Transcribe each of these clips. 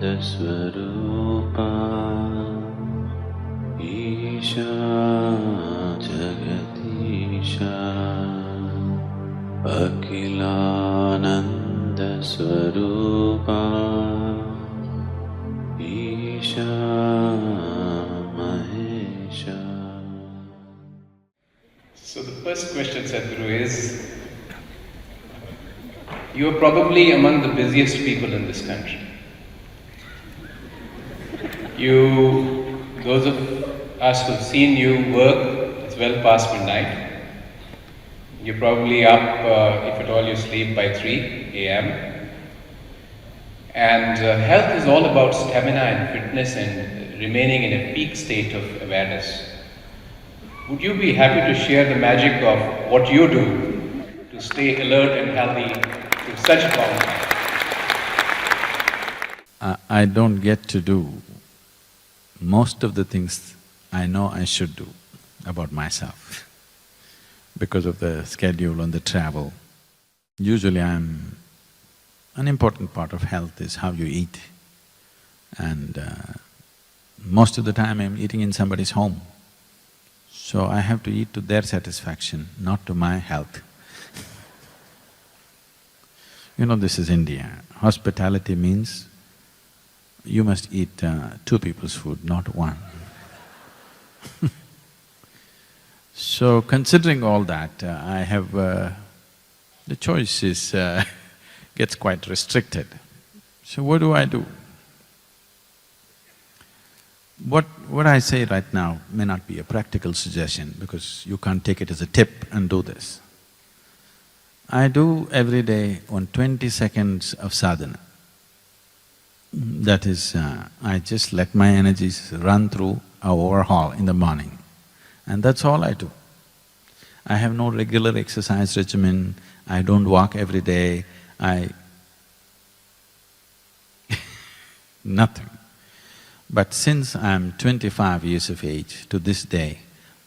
Swarupa Isha Jagatisha Akhilananda Swarupa Isha Mahesha. So the first question, Sadhguru, is you are probably among the busiest people in this country. Those of us who've seen you work, it's well past midnight. You're probably up, if at all you sleep, by 3 a.m. And health is all about stamina and fitness and remaining in a peak state of awareness. Would you be happy to share the magic of what you do to stay alert and healthy through such a long time? I don't get to do most of the things I know I should do about myself because of the schedule and the travel. Usually an important part of health is how you eat, and most of the time I'm eating in somebody's home. So I have to eat to their satisfaction, not to my health. You know, this is India. Hospitality means you must eat two people's food, not one. So considering all that, I have… the choice is… gets quite restricted. So what do? What I say right now may not be a practical suggestion because you can't take it as a tip and do this. I do every day 20 seconds of sadhana. That is, I just let my energies run through a overhaul in the morning, and that's all I do. I have no regular exercise regimen, I don't walk every day, nothing. But since I'm 25 years of age to this day,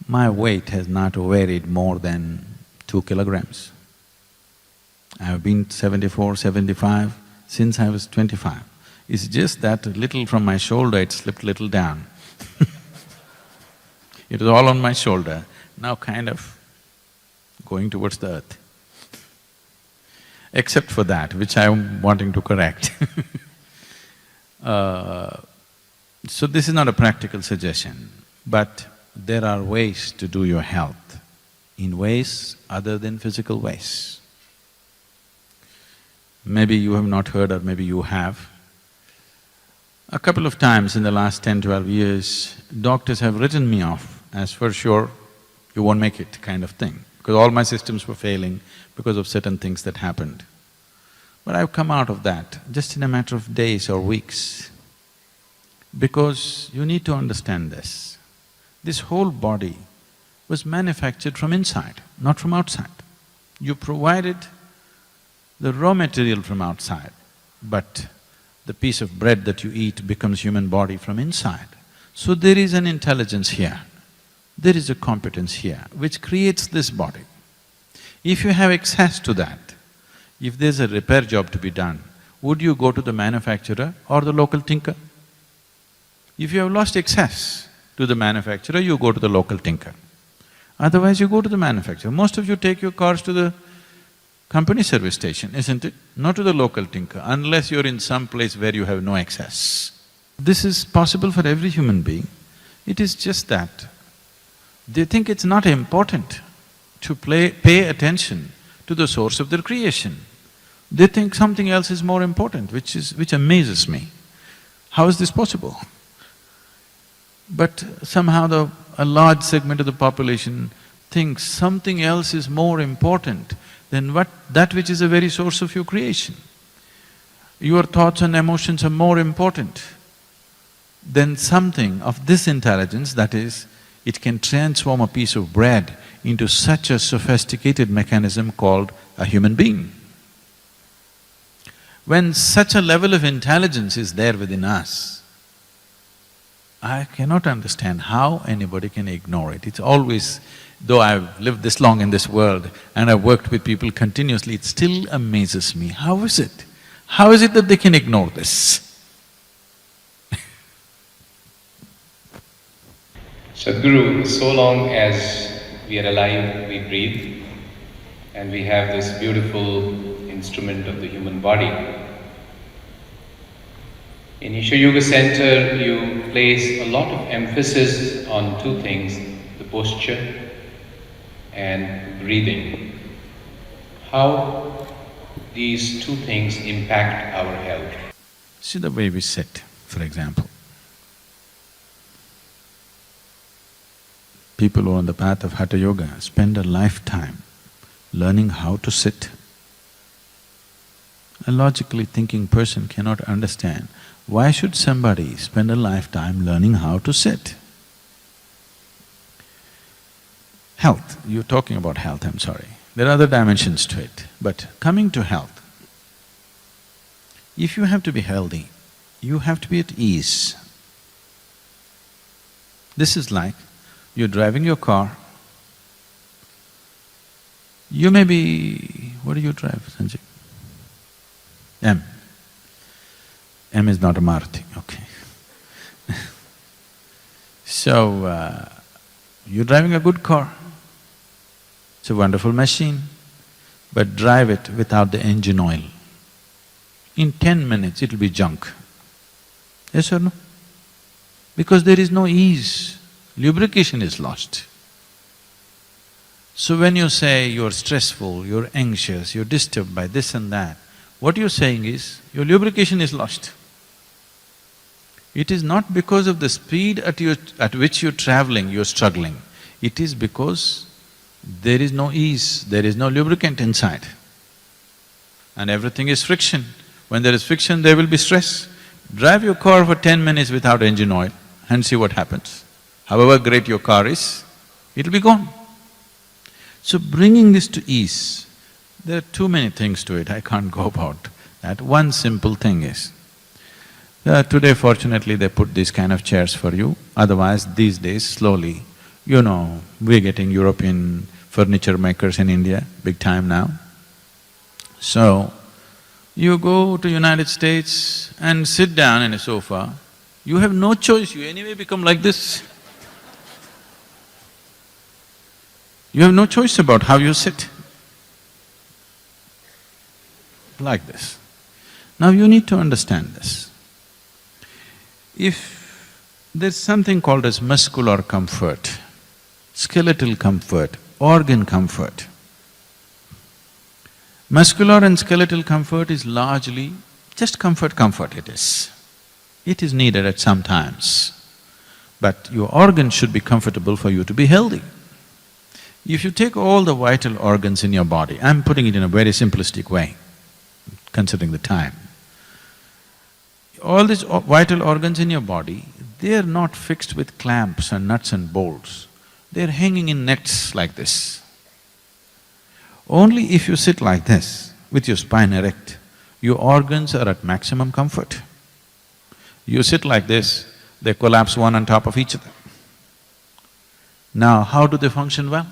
my weight has not varied more than 2 kilograms. I have been 74, 75 since I was 25. It's just that little from my shoulder, it slipped little down. It was all on my shoulder, now kind of going towards the earth. Except for that, which I'm wanting to correct. So this is not a practical suggestion, but there are ways to do your health in ways other than physical ways. Maybe you have not heard, or maybe you have. A couple of times in the last 10, 12 years, doctors have written me off as for sure you won't make it kind of thing, because all my systems were failing because of certain things that happened. But I've come out of that just in a matter of days or weeks. Because you need to understand this. This whole body was manufactured from inside, not from outside. You provided the raw material from outside, but the piece of bread that you eat becomes human body from inside. So there is an intelligence here, there is a competence here which creates this body. If you have access to that, if there's a repair job to be done, would you go to the manufacturer or the local tinker? If you have lost access to the manufacturer, you go to the local tinker. Otherwise, you go to the manufacturer. Most of you take your cars to the company service station, isn't it? Not to the local tinker, unless you're in some place where you have no access. This is possible for every human being. It is just that they think it's not important to pay attention to the source of their creation. They think something else is more important, which amazes me. How is this possible? But somehow a large segment of the population thinks something else is more important than that which is the very source of your creation. Your thoughts and emotions are more important than something of this intelligence, that is, it can transform a piece of bread into such a sophisticated mechanism called a human being. When such a level of intelligence is there within us, I cannot understand how anybody can ignore it. It's always… though I've lived this long in this world and I've worked with people continuously, it still amazes me. How is it? How is it that they can ignore this? Sadhguru, so long as we are alive, we breathe, and we have this beautiful instrument of the human body. In Isha Yoga Center, you place a lot of emphasis on two things, the posture and breathing. How these two things impact our health? See the way we sit, for example. People who are on the path of Hatha Yoga spend a lifetime learning how to sit. A logically thinking person cannot understand why should somebody spend a lifetime learning how to sit. Health, you're talking about health, I'm sorry. There are other dimensions to it, but coming to health, if you have to be healthy, you have to be at ease. This is like you're driving your car, you may be… what do you drive, Sanjay? M. M is not a Maruti, okay. So, you're driving a good car, it's a wonderful machine, but drive it without the engine oil. In 10 minutes it'll be junk. Yes or no? Because there is no ease, lubrication is lost. So when you say you're stressful, you're anxious, you're disturbed by this and that, what you're saying is, your lubrication is lost. It is not because of the speed at which you're traveling, you're struggling. It is because there is no ease, there is no lubricant inside. And everything is friction. When there is friction, there will be stress. Drive your car for 10 minutes without engine oil and see what happens. However great your car is, it'll be gone. So bringing this to ease, there are too many things to it, I can't go about that. One simple thing is, today fortunately they put these kind of chairs for you, otherwise these days slowly, you know, we're getting European furniture makers in India, big time now. So, you go to United States and sit down in a sofa, you have no choice, you anyway become like this. You have no choice about how you sit. Like this. Now you need to understand this. If there's something called as muscular comfort, skeletal comfort, organ comfort. Muscular and skeletal comfort is largely just comfort it is. It is needed at some times, but your organs should be comfortable for you to be healthy. If you take all the vital organs in your body, I'm putting it in a very simplistic way, considering the time. All these vital organs in your body, they're not fixed with clamps and nuts and bolts, they're hanging in nets like this. Only if you sit like this, with your spine erect, your organs are at maximum comfort. You sit like this, they collapse one on top of each other. Now, how do they function well?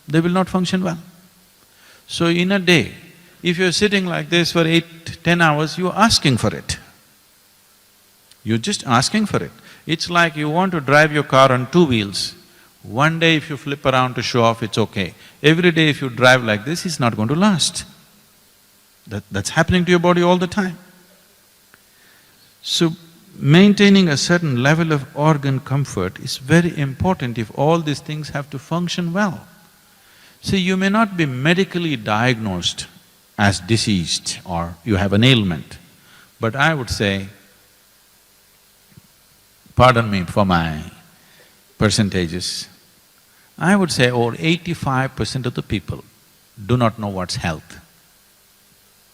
They will not function well. So in a day, if you're sitting like this for 8–10 hours, you're asking for it. You're just asking for it. It's like you want to drive your car on two wheels. One day if you flip around to show off, it's okay. Every day if you drive like this, it's not going to last. That's happening to your body all the time. So, maintaining a certain level of organ comfort is very important if all these things have to function well. See, you may not be medically diagnosed as diseased or you have an ailment, but I would say, pardon me for my percentages, I would say over 85% of the people do not know what's health.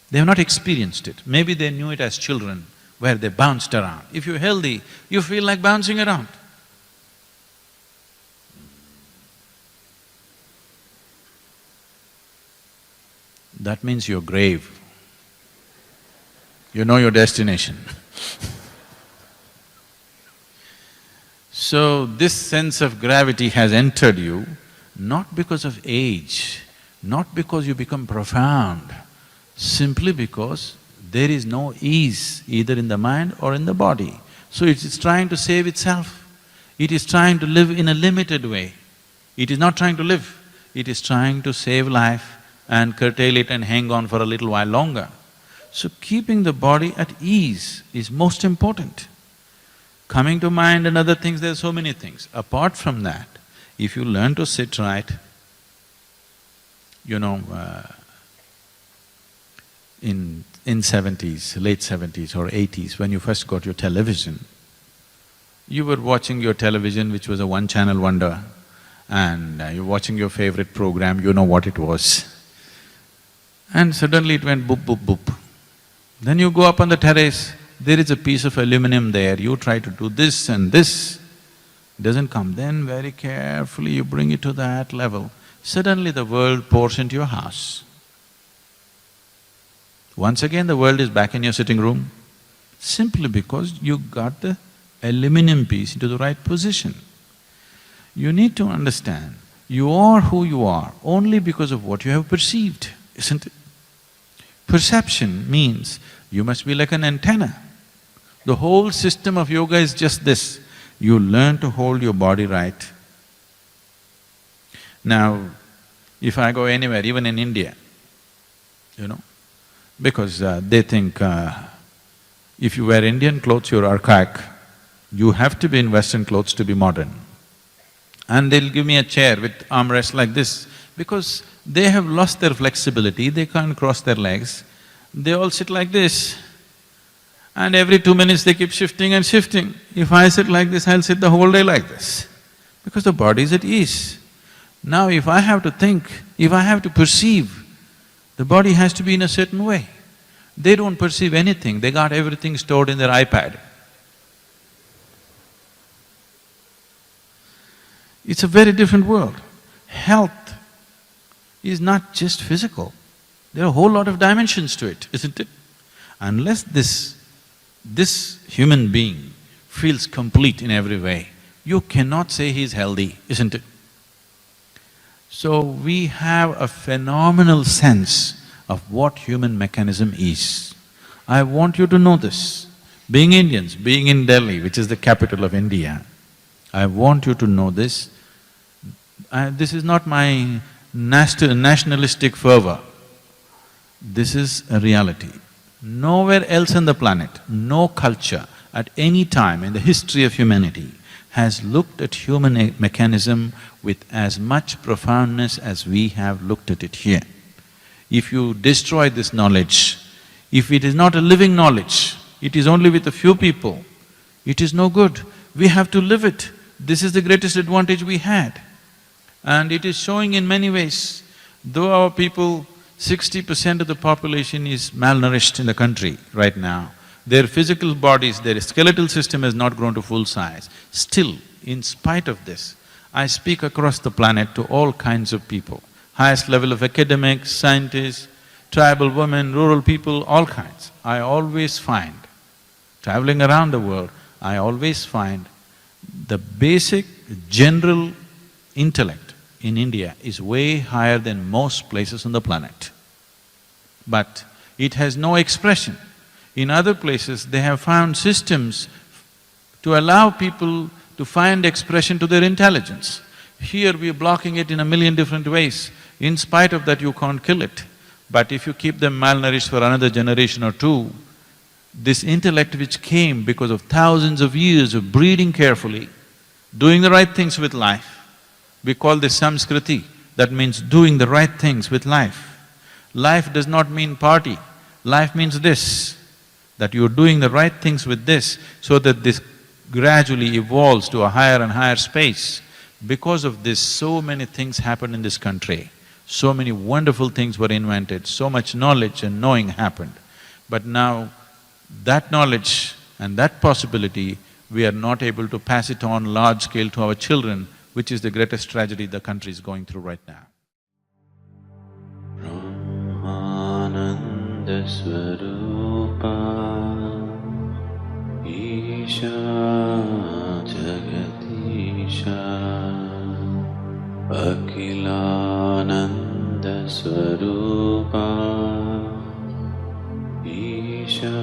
They have not experienced it. Maybe they knew it as children, where they bounced around. If you're healthy, you feel like bouncing around. That means you're grave. You know your destination. So, this sense of gravity has entered you not because of age, not because you become profound, simply because there is no ease either in the mind or in the body. So it's trying to save itself. It is trying to live in a limited way. It is not trying to live, it is trying to save life and curtail it and hang on for a little while longer. So keeping the body at ease is most important. Coming to mind and other things, there are so many things. Apart from that, if you learn to sit right, in 70s, late 70s or 80s, when you first got your television, you were watching your television, which was a one-channel wonder, and you're watching your favorite program, you know what it was. And suddenly it went boop, boop, boop. Then you go up on the terrace, there is a piece of aluminum there, you try to do this and this, doesn't come. Then very carefully you bring it to that level, suddenly the world pours into your house. Once again the world is back in your sitting room, simply because you got the aluminum piece into the right position. You need to understand, you are who you are only because of what you have perceived, isn't it? Perception means you must be like an antenna. The whole system of yoga is just this, you learn to hold your body right. Now, if I go anywhere, even in India, because they think if you wear Indian clothes, you're archaic, you have to be in Western clothes to be modern. And they'll give me a chair with armrests like this, because they have lost their flexibility, they can't cross their legs, they all sit like this. And every 2 minutes they keep shifting and shifting. If I sit like this, I'll sit the whole day like this, because the body is at ease. Now if I have to think, if I have to perceive, the body has to be in a certain way. They don't perceive anything, they got everything stored in their iPad. It's a very different world. Health is not just physical, there are a whole lot of dimensions to it, isn't it? Unless this human being feels complete in every way, you cannot say he's healthy, isn't it? So we have a phenomenal sense of what human mechanism is. I want you to know this. Being Indians, being in Delhi, which is the capital of India, I want you to know this. This is not my nationalistic fervor, this is a reality. Nowhere else on the planet, no culture at any time in the history of humanity has looked at human mechanism with as much profoundness as we have looked at it here. If you destroy this knowledge, if it is not a living knowledge, it is only with a few people, it is no good. We have to live it. This is the greatest advantage we had. And it is showing in many ways. Though our people, 60% of the population is malnourished in the country right now, their physical bodies, their skeletal system has not grown to full size. Still, in spite of this, I speak across the planet to all kinds of people, highest level of academics, scientists, tribal women, rural people, all kinds. I always find, traveling around the world, I always find the basic general intellect in India is way higher than most places on the planet. But it has no expression. In other places, they have found systems to allow people to find expression to their intelligence. Here we are blocking it in a million different ways. In spite of that, you can't kill it. But if you keep them malnourished for another generation or two, this intellect which came because of thousands of years of breeding carefully, doing the right things with life, we call this samskriti, that means doing the right things with life. Life does not mean party, life means this, that you're doing the right things with this so that this gradually evolves to a higher and higher space. Because of this, so many things happened in this country, so many wonderful things were invented, so much knowledge and knowing happened. But now, that knowledge and that possibility, we are not able to pass it on large scale to our children, which is the greatest tragedy the country is going through right now. Brahmananda Swarupa Isha Jagatisha Akhilananda Swarupa Isha